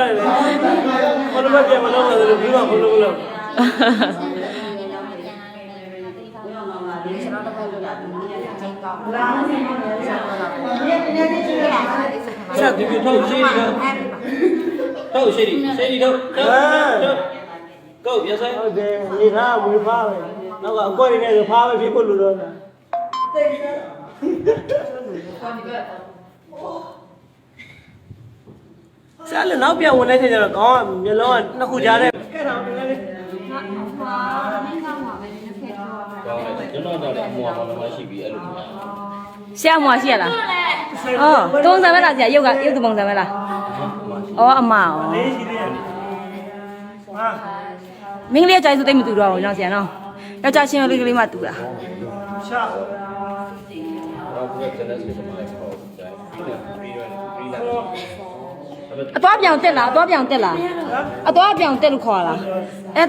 အဲ့ဒါဘယ်လိုပဲပြန်မလုပ်လို့ဘူးမဘယ်လိုလုပ်ဆက်ဒီထုတ်ရှိတယ်ထုတ်ရှိတယ်ထုတ်go ပြဆိုင်ဟုတ်တယ်နေသားဝေဖားပဲနောက်ကအကွက်တွေနဲ့ဆိုဖားပဲဖြစ်ဖို့လိုတော့စားလို့နောက်ပြန်ဝင်လိုက်တဲ့ကျတော့ကောင်းမျိုးလုံးကနှစ်ခုကြားတဲ့ကဲတော့လည်းကျွန်တော်တော့လည်းအမောပေါ်မှာရှိပြီးအဲ့လိုမျိုးဆရာမရှိရလားအော်တုံးစံပဲလားဆရာရုပ်တပုံစံပဲလားအော်အမဩလေးရှိသေးတယ်ဟာ မင်းကလေးကြိုက်ဆိုသိမတူတော့ဘူးနော်ဆရာနော်ယောက်ျားချင်းလေးကလေးမှတူတာရှာတော့ဘယ်ကလည်းစမှာပေါ့ဒါပြီးတော့အသွားပြောင်တက်လားအသွားပြောင်တက်လားအသွားပြောင်တက်လို့ခေါ်လားအဲ့